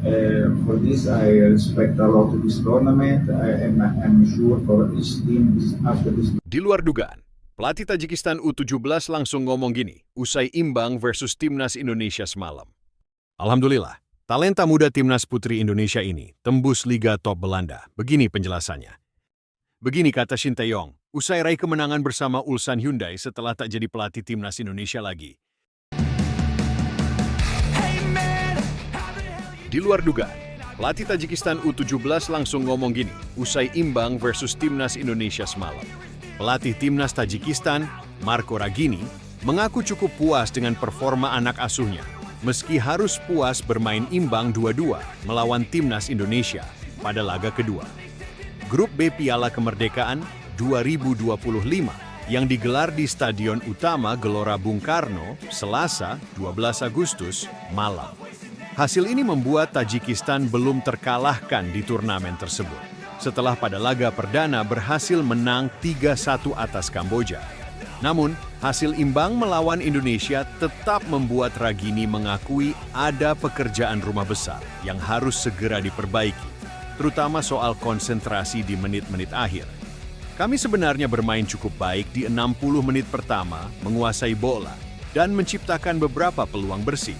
For this, I respect a lot of this tournament. I'm sure for each team after this. Di luar dugaan, pelatih Tajikistan U17 langsung ngomong gini, usai imbang versus Timnas Indonesia semalam. Alhamdulillah, talenta muda Timnas Putri Indonesia ini tembus Liga Top Belanda. Begini penjelasannya. Begini kata Shin Tae-yong, usai raih kemenangan bersama Ulsan Hyundai setelah tak jadi pelatih Timnas Indonesia lagi. Di luar dugaan, pelatih Tajikistan U17 langsung ngomong gini, usai imbang versus Timnas Indonesia semalam. Pelatih Timnas Tajikistan, Marko Ragini, mengaku cukup puas dengan performa anak asuhnya, meski harus puas bermain imbang 2-2 melawan Timnas Indonesia pada laga kedua. Grup B Piala Kemerdekaan 2025 yang digelar di Stadion Utama Gelora Bung Karno, Selasa 12 Agustus malam. Hasil ini membuat Tajikistan belum terkalahkan di turnamen tersebut, setelah pada laga perdana berhasil menang 3-1 atas Kamboja. Namun, hasil imbang melawan Indonesia tetap membuat Ragini mengakui ada pekerjaan rumah besar yang harus segera diperbaiki, terutama soal konsentrasi di menit-menit akhir. Kami sebenarnya bermain cukup baik di 60 menit pertama, menguasai bola, dan menciptakan beberapa peluang bersih.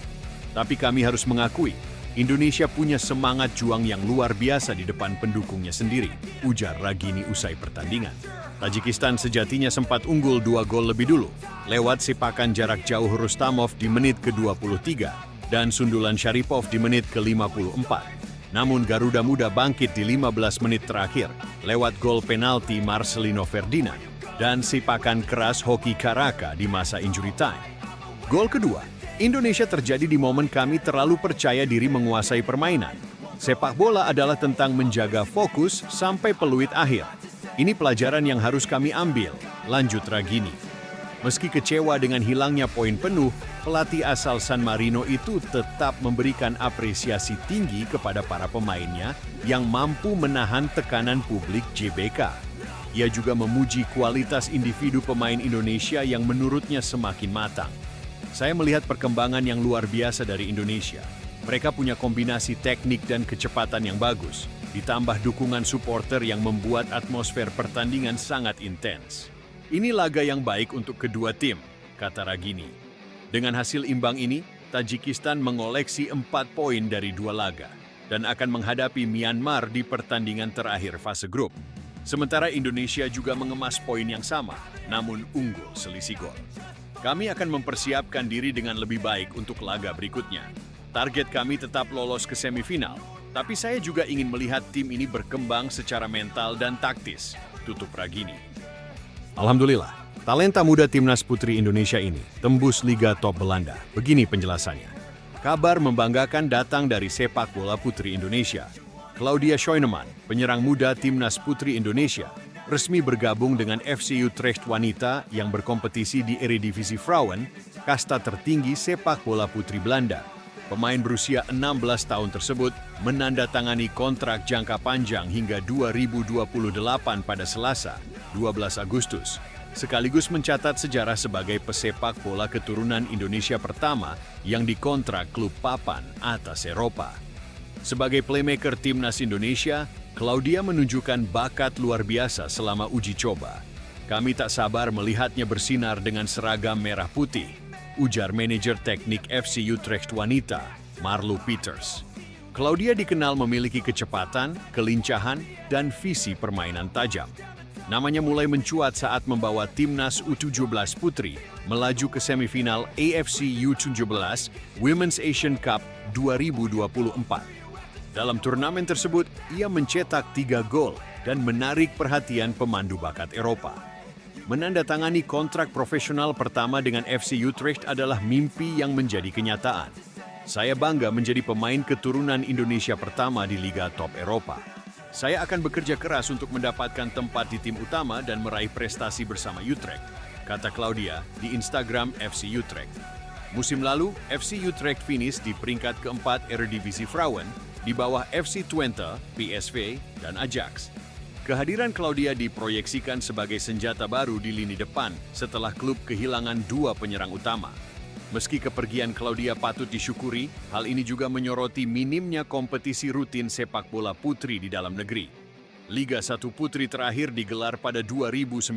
Tapi kami harus mengakui, Indonesia punya semangat juang yang luar biasa di depan pendukungnya sendiri, ujar Ragini usai pertandingan. Tajikistan sejatinya sempat unggul 2 gol lebih dulu, lewat sepakan jarak jauh Rustamov di menit ke-23 dan sundulan Sharipov di menit ke-54. Namun Garuda Muda bangkit di 15 menit terakhir, lewat gol penalti Marcelino Ferdinand dan sepakan keras Hoki Karaka di masa injury time. Gol kedua, Indonesia terjadi di momen kami terlalu percaya diri menguasai permainan. Sepak bola adalah tentang menjaga fokus sampai peluit akhir. Ini pelajaran yang harus kami ambil, lanjut Ragini. Meski kecewa dengan hilangnya poin penuh, pelatih asal San Marino itu tetap memberikan apresiasi tinggi kepada para pemainnya yang mampu menahan tekanan publik JBK. Ia juga memuji kualitas individu pemain Indonesia yang menurutnya semakin matang. Saya melihat perkembangan yang luar biasa dari Indonesia. Mereka punya kombinasi teknik dan kecepatan yang bagus, ditambah dukungan supporter yang membuat atmosfer pertandingan sangat intens. Ini laga yang baik untuk kedua tim, kata Ragini. Dengan hasil imbang ini, Tajikistan mengoleksi 4 poin dari 2 laga dan akan menghadapi Myanmar di pertandingan terakhir fase grup. Sementara Indonesia juga mengemas poin yang sama, namun unggul selisih gol. Kami akan mempersiapkan diri dengan lebih baik untuk laga berikutnya. Target kami tetap lolos ke semifinal, tapi saya juga ingin melihat tim ini berkembang secara mental dan taktis, tutup Ragini. Alhamdulillah, talenta muda Timnas Putri Indonesia ini tembus Liga Top Belanda. Begini penjelasannya. Kabar membanggakan datang dari sepak bola putri Indonesia. Claudia Scheunemann, penyerang muda Timnas Putri Indonesia, resmi bergabung dengan FC Utrecht Wanita yang berkompetisi di Eredivisie Vrouwen, kasta tertinggi sepak bola putri Belanda. Pemain berusia 16 tahun tersebut menandatangani kontrak jangka panjang hingga 2028 pada Selasa, 12 Agustus, sekaligus mencatat sejarah sebagai pesepak bola keturunan Indonesia pertama yang dikontrak klub papan atas Eropa. Sebagai playmaker Timnas Indonesia, Claudia menunjukkan bakat luar biasa selama uji coba. Kami tak sabar melihatnya bersinar dengan seragam merah putih, ujar manajer teknik FC Utrecht Wanita, Marlo Peters. Claudia dikenal memiliki kecepatan, kelincahan, dan visi permainan tajam. Namanya mulai mencuat saat membawa Timnas U17 Putri melaju ke semifinal AFC U17 Women's Asian Cup 2024. Dalam turnamen tersebut, ia mencetak 3 gol dan menarik perhatian pemandu bakat Eropa. Menandatangani kontrak profesional pertama dengan FC Utrecht adalah mimpi yang menjadi kenyataan. Saya bangga menjadi pemain keturunan Indonesia pertama di Liga Top Eropa. Saya akan bekerja keras untuk mendapatkan tempat di tim utama dan meraih prestasi bersama Utrecht, kata Claudia di Instagram FC Utrecht. Musim lalu, FC Utrecht finish di peringkat keempat Eredivisie Vrouwen, di bawah FC Twente, PSV, dan Ajax. Kehadiran Claudia diproyeksikan sebagai senjata baru di lini depan setelah klub kehilangan 2 penyerang utama. Meski kepergian Claudia patut disyukuri, hal ini juga menyoroti minimnya kompetisi rutin sepak bola putri di dalam negeri. Liga 1 Putri terakhir digelar pada 2019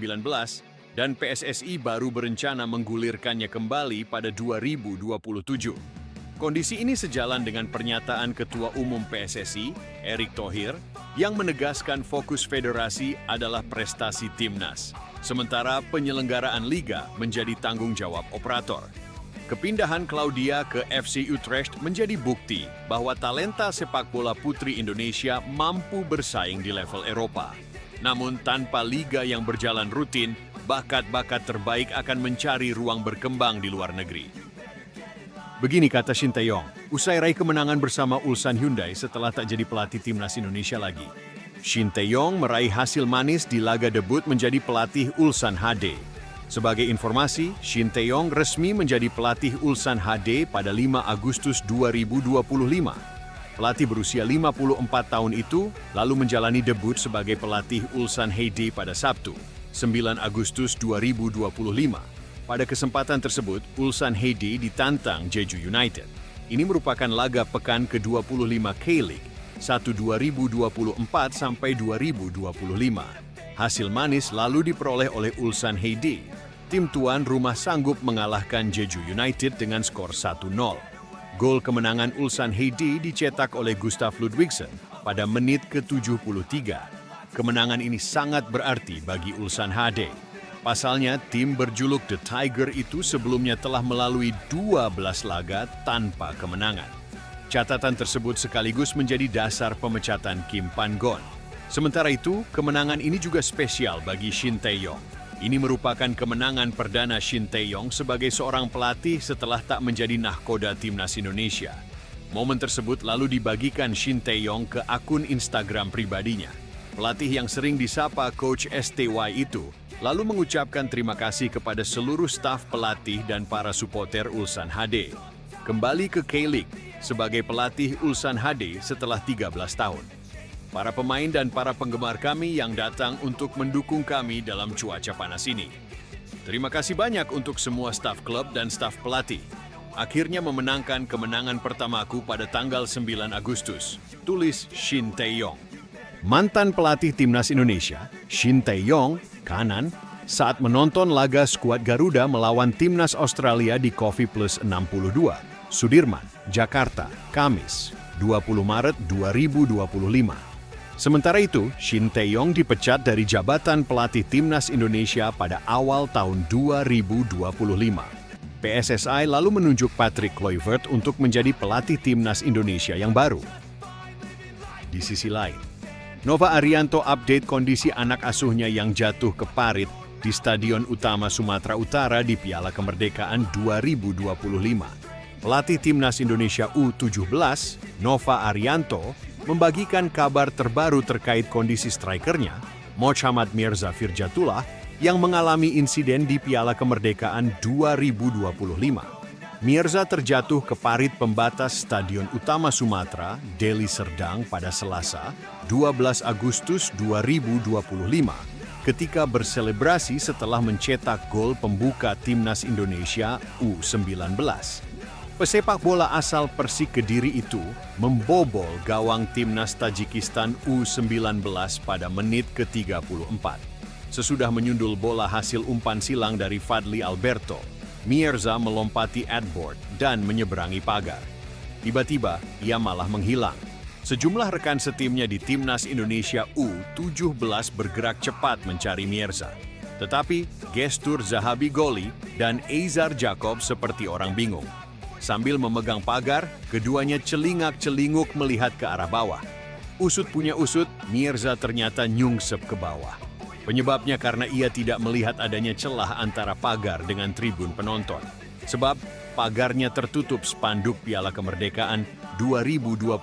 dan PSSI baru berencana menggulirkannya kembali pada 2027. Kondisi ini sejalan dengan pernyataan Ketua Umum PSSI, Erick Thohir, yang menegaskan fokus federasi adalah prestasi timnas, sementara penyelenggaraan liga menjadi tanggung jawab operator. Kepindahan Claudia ke FC Utrecht menjadi bukti bahwa talenta sepak bola putri Indonesia mampu bersaing di level Eropa. Namun tanpa liga yang berjalan rutin, bakat-bakat terbaik akan mencari ruang berkembang di luar negeri. Begini kata Shin Tae-yong, usai raih kemenangan bersama Ulsan Hyundai setelah tak jadi pelatih timnas Indonesia lagi. Shin Tae-yong meraih hasil manis di laga debut menjadi pelatih Ulsan HD. Sebagai informasi, Shin Tae-yong resmi menjadi pelatih Ulsan HD pada 5 Agustus 2025. Pelatih berusia 54 tahun itu lalu menjalani debut sebagai pelatih Ulsan HD pada Sabtu, 9 Agustus 2025. Pada kesempatan tersebut, Ulsan HD ditantang Jeju United. Ini merupakan laga pekan ke-25 K-League 1 2024 sampai 2025. Hasil manis lalu diperoleh oleh Ulsan HD. Tim tuan rumah sanggup mengalahkan Jeju United dengan skor 1-0. Gol kemenangan Ulsan HD dicetak oleh Gustav Ludwigsen pada menit ke-73. Kemenangan ini sangat berarti bagi Ulsan HD. Pasalnya, tim berjuluk The Tiger itu sebelumnya telah melalui 12 laga tanpa kemenangan. Catatan tersebut sekaligus menjadi dasar pemecatan Kim Pan-gon. Sementara itu, kemenangan ini juga spesial bagi Shin Tae-yong. Ini merupakan kemenangan perdana Shin Tae-yong sebagai seorang pelatih setelah tak menjadi nahkoda timnas Indonesia. Momen tersebut lalu dibagikan Shin Tae-yong ke akun Instagram pribadinya. Pelatih yang sering disapa Coach STY itu lalu mengucapkan terima kasih kepada seluruh staf pelatih dan para supporter Ulsan HD. Kembali ke K-League sebagai pelatih Ulsan HD setelah 13 tahun. Para pemain dan para penggemar kami yang datang untuk mendukung kami dalam cuaca panas ini. Terima kasih banyak untuk semua staf klub dan staf pelatih. Akhirnya memenangkan kemenangan pertamaku pada tanggal 9 Agustus, tulis Shin Tae-yong. Mantan pelatih timnas Indonesia, Shin Tae-yong, kanan, saat menonton laga skuad Garuda melawan timnas Australia di Coffee Plus 62, Sudirman, Jakarta, Kamis, 20 Maret 2025. Sementara itu, Shin Tae-yong dipecat dari jabatan pelatih timnas Indonesia pada awal tahun 2025. PSSI lalu menunjuk Patrick Kluivert untuk menjadi pelatih timnas Indonesia yang baru. Di sisi lain, Nova Arianto update kondisi anak asuhnya yang jatuh ke parit di Stadion Utama Sumatera Utara di Piala Kemerdekaan 2025. Pelatih timnas Indonesia U17, Nova Arianto, membagikan kabar terbaru terkait kondisi strikernya, Mohammad Mirza Firjatullah, yang mengalami insiden di Piala Kemerdekaan 2025. Mirza terjatuh ke parit pembatas Stadion Utama Sumatera, Deli Serdang pada Selasa, 12 Agustus 2025, ketika berselebrasi setelah mencetak gol pembuka timnas Indonesia U19. Pesepak bola asal Persik Kediri itu membobol gawang timnas Tajikistan U19 pada menit ke-34. Sesudah menyundul bola hasil umpan silang dari Fadli Alberto, Mirza melompati adboard dan menyeberangi pagar. Tiba-tiba, ia malah menghilang. Sejumlah rekan setimnya di timnas Indonesia U17 bergerak cepat mencari Mirza. Tetapi, gestur Zahabi Goli dan Eizar Jacob seperti orang bingung. Sambil memegang pagar, keduanya celingak-celinguk melihat ke arah bawah. Usut punya usut, Mirza ternyata nyungsep ke bawah. Penyebabnya karena ia tidak melihat adanya celah antara pagar dengan tribun penonton. Sebab pagarnya tertutup spanduk Piala Kemerdekaan 2025.